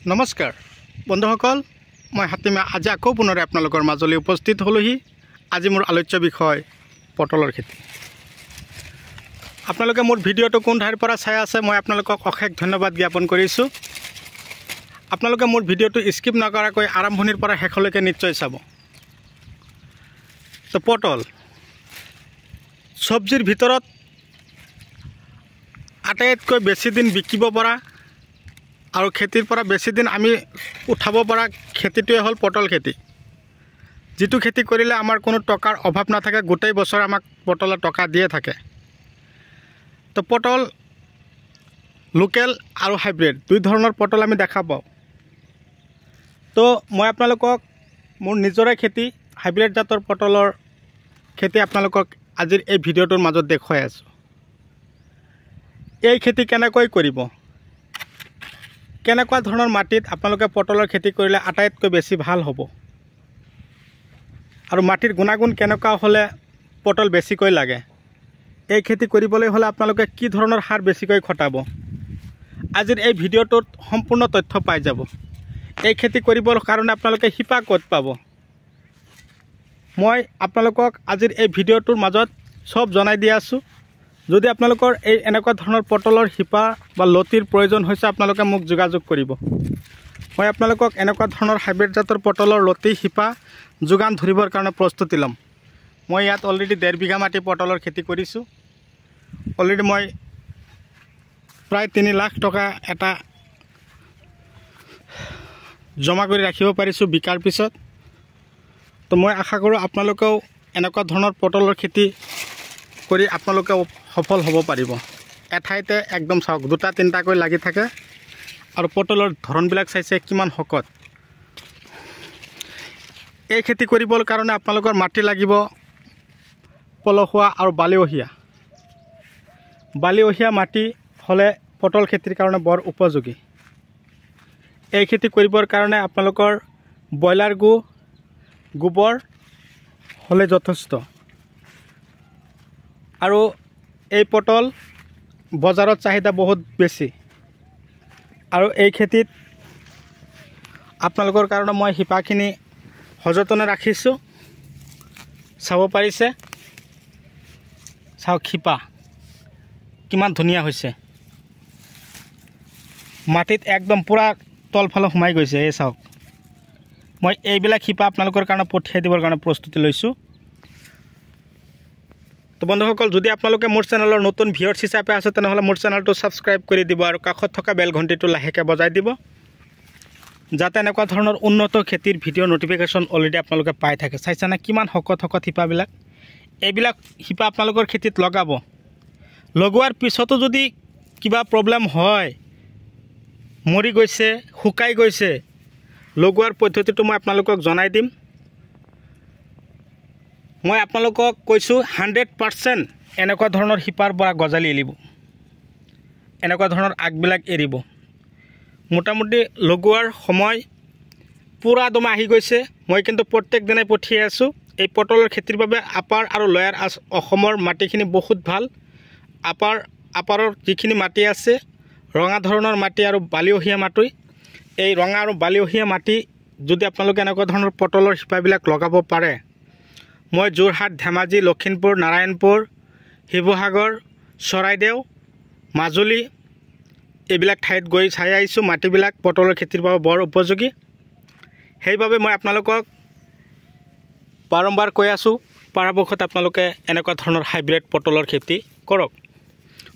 নমস্কাৰ বন্ধুসকল, মই হাতীমা আজি আকৌ পুনৰ আপোনালোকৰ মাজলৈ উপস্থিত হলোহি। আজি মোৰ আলোচ্য বিষয় পটলৰ খেতি। আপোনালোকে মোৰ ভিডিঅ'টো কোন ঠাইৰ পৰা চাই আছে মই আপোনালোকক অশেষ ধন্যবাদ জ্ঞাপন কৰিছোঁ। আপোনালোকে মোৰ ভিডিঅ'টো স্কিপ নকৰাকৈ আৰম্ভণিৰ পৰা শেষলৈকে নিশ্চয় চাব। তো পটল চব্জিৰ ভিতৰত আটাইতকৈ বেছি দিন বিকিব পৰা আৰু খেতিৰ পৰা বেছি দিন আমি উঠাব পৰা খেতিটোৱে হ'ল পটল খেতি। যিটো খেতি কৰিলে আমাৰ কোনো টকাৰ অভাৱ নাথাকে, গোটেই বছৰ আমাক পটলৰ টকা দিয়ে থাকে। তো পটল লোকেল আৰু হাইব্ৰিড দুই ধৰণৰ পটল আমি দেখা পাওঁ। তো মই আপোনালোকক মোৰ নিজৰে খেতি হাইব্ৰিড জাতৰ পটলৰ খেতি আপোনালোকক আজিৰ এই ভিডিঅ'টোৰ মাজত দেখুৱাই আছোঁ। এই খেতি কেনেকৈ কৰিব, কেনেকুৱা ধৰণৰ মাটিত আপোনালোকে পটলৰ খেতি কৰিলে আটাইতকৈ বেছি ভাল হ'ব, আৰু মাটিৰ গুণাগুণ কেনেকুৱা হ'লে পটল বেছিকৈ লাগে, এই খেতি কৰিবলৈ হ'লে আপোনালোকে কি ধৰণৰ সাৰ বেছিকৈ খটাব, আজিৰ এই ভিডিঅ'টোত সম্পূৰ্ণ তথ্য পাই যাব। এই খেতি কৰিবৰ কাৰণে আপোনালোকে শিপা ক'ত পাব, মই আপোনালোকক আজিৰ এই ভিডিঅ'টোৰ মাজত সব জনাই দি আছোঁ। যদি আপোনালোকৰ এই এনেকুৱা ধৰণৰ পটলৰ শিপা বা লতিৰ প্ৰয়োজন হৈছে আপোনালোকে মোক যোগাযোগ কৰিব। মই আপোনালোকক এনেকুৱা ধৰণৰ হাইব্ৰিড জাতৰ পটলৰ লতি শিপা যোগান ধৰিবৰ কাৰণে প্ৰস্তুতি ল'ম। মই ইয়াত অলৰেডি 1.5 বিঘা মাটি পটলৰ খেতি কৰিছোঁ। অলৰেডি মই প্ৰায় 3 লাখ টকা এটা জমা কৰি ৰাখিব পাৰিছোঁ বিকাৰ পিছত। তো মই আশা কৰোঁ আপোনালোকেও এনেকুৱা ধৰণৰ পটলৰ খেতি কৰি আপোনালোকেও সফল হ'ব পাৰিব। এঠাইতে একদম চাওক 2-3টাকৈ লাগি থাকে, আৰু পটলৰ ধৰণবিলাক চাইছে কিমান শকত। এই খেতি কৰিবৰ কাৰণে আপোনালোকৰ মাটি লাগিব পলসুৱা আৰু বালিয়হীয়া মাটি হ'লে পটল খেতিৰ কাৰণে বৰ উপযোগী। এই খেতি কৰিবৰ কাৰণে আপোনালোকৰ ব্ৰইলাৰ গোবৰ হ'লে যথেষ্ট। আৰু এই পটল বজাৰত চাহিদা বহুত বেছি, আৰু এই খেতিত আপোনালোকৰ কাৰণে মই শিপাখিনি সযতনে ৰাখিছোঁ। চাব পাৰিছে, চাওক শিপা কিমান ধুনীয়া হৈছে, মাটিত একদম পূৰা তলফালে সোমাই গৈছে। এই চাওক, মই এইবিলাক শিপা আপোনালোকৰ কাৰণে পঠিয়াই দিবৰ কাৰণে প্ৰস্তুতি লৈছোঁ। তো বন্ধুসকল, যদি আপোনালোকে মোৰ চেনেলৰ নতুন ভিউৱাৰ্ছ হিচাপে আছে তেনেহ'লে মোৰ চেনেলটো ছাবস্ক্ৰাইব কৰি দিব আৰু কাষত থকা বেল ঘণ্টিটো লাহেকৈ বজাই দিব, যাতে এনেকুৱা ধৰণৰ উন্নত খেতিৰ ভিডিঅ' নটিফিকেশ্যন অলৰেডি আপোনালোকে পাই থাকে। চাইছেনে কিমান শকত শিপাবিলাক? এইবিলাক শিপা আপোনালোকৰ খেতিত লগাব। লগোৱাৰ পিছতো যদি কিবা প্ৰব্লেম হয়, মৰি গৈছে, শুকাই গৈছে, লগোৱাৰ পদ্ধতিটো মই আপোনালোকক জনাই দিম। মই আপোনালোকক কৈছোঁ 100% এনেকুৱা ধৰণৰ শিপাৰ পৰা গজালি এৰিব, এনেকুৱা ধৰণৰ আগবিলাক এৰিব। মোটামুটি লগোৱাৰ সময় পূৰা দমে আহি গৈছে। মই কিন্তু প্ৰত্যেক দিনাই পঠিয়াই আছোঁ। এই পটলৰ খেতিৰ বাবে আপাৰ আৰু লয়াৰ অসমৰ মাটিখিনি বহুত ভাল। আপাৰৰ যিখিনি মাটি আছে ৰঙা ধৰণৰ মাটি আৰু বালিয়হীয়া মাটি, এই ৰঙা আৰু বালিয়হীয়া মাটি যদি আপোনালোকে এনেকুৱা ধৰণৰ পটলৰ শিপাবিলাক লগাব পাৰে, মই যোৰহাট, ধেমাজি, লখিমপুৰ, নাৰায়ণপুৰ, শিৱসাগৰ, চৰাইদেউ, মাজুলী এইবিলাক ঠাইত গৈ চাই আহিছোঁ। মাটিবিলাক পটলৰ খেতিৰ বাবে বৰ উপযোগী। সেইবাবে মই আপোনালোকক বাৰম্বাৰ কৈ আছোঁ, পৰাপক্ষত আপোনালোকে এনেকুৱা ধৰণৰ হাইব্ৰিড পটলৰ খেতি কৰক।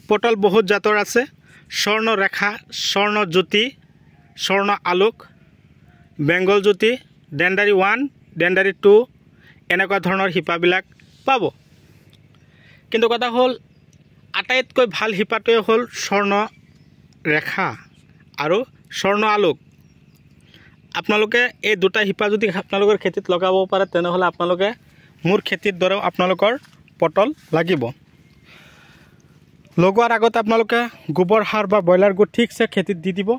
পটল বহুত জাতৰ আছে, স্বৰ্ণ ৰেখা, স্বৰ্ণ জ্যোতি, স্বৰ্ণ আলোক, বেংগল জ্যোতি, ডেণ্ডাৰী 1, ডেণ্ডাৰী 2 এনেকুৱা ধৰণৰ শিপাবিলাক পাব। কিন্তু কথা হ'ল আটাইতকৈ ভাল শিপাটোৱে হ'ল স্বৰ্ণ ৰেখা আৰু স্বৰ্ণ আলোক। আপোনালোকে এই দুটা শিপা যদি আপোনালোকৰ খেতিত লগাব পাৰে তেনেহ'লে আপোনালোকে মোৰ খেতিৰ দৰেও আপোনালোকৰ পটল লাগিব। লগোৱাৰ আগতে আপোনালোকে গোবৰ সাৰ বা ব্ৰইলাৰ গু ঠিকছে খেতিত দি দিব।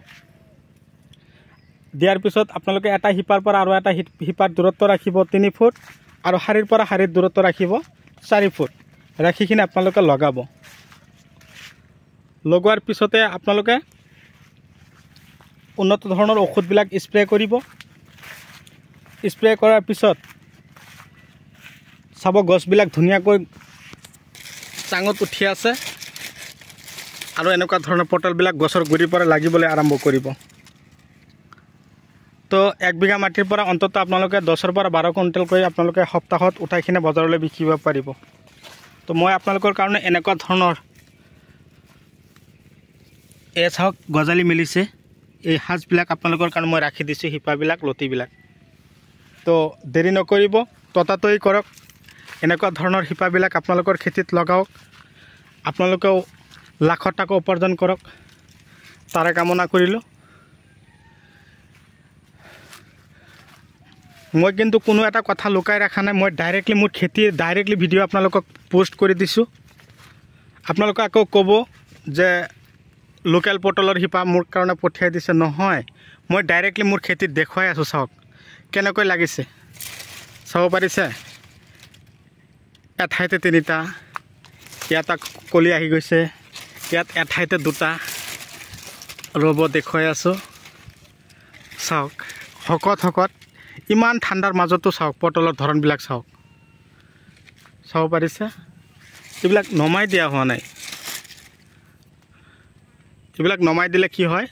দিয়াৰ পিছত আপোনালোকে এটা শিপাৰ পৰা আৰু এটা শিপাৰ দূৰত্ব ৰাখিব 3 ফুট, আৰু শাৰীৰ পৰা শাৰীৰ দূৰত্ব ৰাখিব 4 ফুট ৰাখিখিনি আপোনালোকে লগাব। লগোৱাৰ পিছতে আপোনালোকে উন্নত ধৰণৰ ঔষধবিলাক স্প্ৰে কৰিব। স্প্ৰে কৰাৰ পিছত চাব গছবিলাক ধুনীয়াকৈ চাঙত উঠি আছে আৰু এনেকুৱা ধৰণৰ পটলবিলাক গছৰ গুৰিৰ পৰা লাগিবলৈ আৰম্ভ কৰিব। তো 1 বিঘা মাটিৰ পৰা অন্ততঃ আপোনালোকে 10 পৰা 12 কুইণ্টেলকৈ আপোনালোকে সপ্তাহত উঠাই কিনে বজাৰলৈ বিকিব পাৰিব। তো মই আপোনালোকৰ কাৰণে এনেকুৱা ধৰণৰ এই চাওক গজালি মিলিছে, এই সাজবিলাক আপোনালোকৰ কাৰণে মই ৰাখি দিছোঁ, শিপাবিলাক লতিবিলাক। তো দেৰি নকৰিব, ততাতৈ কৰক। এনেকুৱা ধৰণৰ শিপাবিলাক আপোনালোকৰ খেতিত লগাওক, আপোনালোকেও লাখত টকা উপাৰ্জন কৰক, তাৰে কামনা কৰিলোঁ। মই কিন্তু কোনো এটা কথা লুকাই ৰাখা নাই, মই ডাইৰেক্টলি মোৰ খেতিৰ ডাইৰেক্টলি ভিডিঅ' আপোনালোকক পোষ্ট কৰি দিছোঁ। আপোনালোকে আকৌ ক'ব যে লোকেল পটলৰ শিপা মোৰ কাৰণে পঠিয়াই দিছে, নহয়, মই ডাইৰেক্টলি মোৰ খেতিত দেখুৱাই আছোঁ। চাওক কেনেকৈ লাগিছে, চাব পাৰিছে। এঠাইতে 3টা, ইয়াত কলি আহি গৈছে, ইয়াত এঠাইতে 2টা। ৰ'ব দেখুৱাই আছোঁ, চাওক শকত ইমান ঠাণ্ডাৰ মাজতো চাওক পটলৰ ধৰণবিলাক চাওক, চাব পাৰিছে। এইবিলাক নমাই দিয়া হোৱা নাই, এইবিলাক নমাই দিলে কি হয়,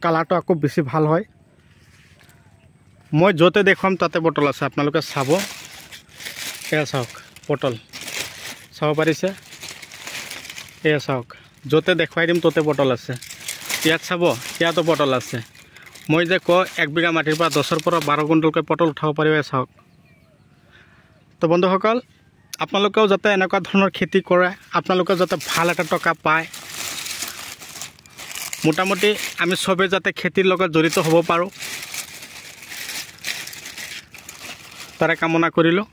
কালাৰটো আকৌ বেছি ভাল হয়। মই য'তে দেখুৱাম তাতে পটল আছে, আপোনালোকে চাব। এয়া চাওক পটল, চাব পাৰিছে। এয়া চাওক, য'তে দেখুৱাই দিম ত'তে পটল আছে। ইয়াত চাব, ইয়াতো পটল আছে। মই যে কওঁ 1 বিঘা মাটিৰ পৰা 10 পৰা 12 কুইণ্টেলকৈ পটল উঠাব পাৰিব, চাওক। তো বন্ধুসকল, আপোনালোকেও যাতে এনেকুৱা ধৰণৰ খেতি কৰে, আপোনালোকে যাতে ভাল এটা টকা পায়, মোটামুটি আমি চবেই যাতে খেতিৰ লগত জড়িত হ'ব পাৰোঁ, তাৰে কামনা কৰিলোঁ।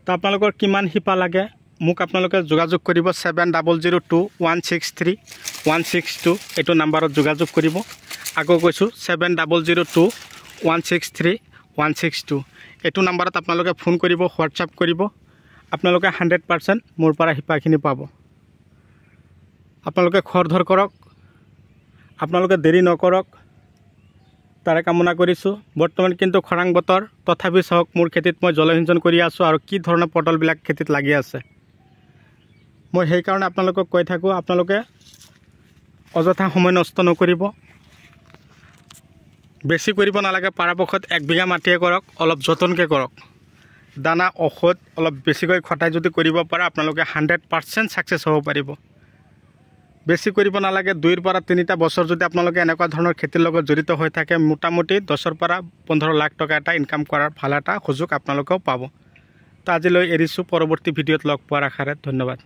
তো আপোনালোকৰ কিমান শিপা লাগে মোক আপোনালোকে যোগাযোগ কৰিব। 7002163162 এইটো নাম্বাৰত যোগাযোগ কৰিব। আকৌ কৈছোঁ 7002163162 এইটো নাম্বাৰত আপোনালোকে ফোন কৰিব, হোৱাটছআপ কৰিব। আপোনালোকে 100% মোৰ পৰা শিপাখিনি পাব। আপোনালোকে খৰধৰ কৰক, আপোনালোকে দেৰি নকৰক, তাৰে কামনা কৰিছোঁ। বৰ্তমান কিন্তু খৰাং বতৰ, তথাপি চাওক মোৰ খেতিত মই জলসিঞ্চন কৰি আছোঁ আৰু কি ধৰণৰ পটলবিলাক খেতিত লাগি আছে। মই সেইকাৰণে আপোনালোকক কৈ থাকোঁ, আপোনালোকে অযথা সময় নষ্ট নকৰিব, বেছি কৰিব নালাগে। পৰাপক্ষত 1 বিঘা মাটিয়ে কৰক, অলপ যতনকৈ কৰক। দানা ঔষধ অলপ বেছিকৈ খটাই যদি কৰিব পাৰে, আপোনালোকে 100% ছাকচেছ হ'ব পাৰিব। বেছি কৰিব নালাগে। 2 পৰা 3টা বছৰ যদি আপোনালোকে এনেকুৱা ধৰণৰ খেতিৰ লগত জড়িত হৈ থাকে, মোটামুটি 10 পৰা 15 লাখ টকা এটা ইনকাম কৰাৰ ভাল এটা সুযোগ আপোনালোকেও পাব। তো আজিলৈ এৰিছোঁ, পৰৱৰ্তী ভিডিঅ'ত লগ পোৱাৰ আশাৰে ধন্যবাদ।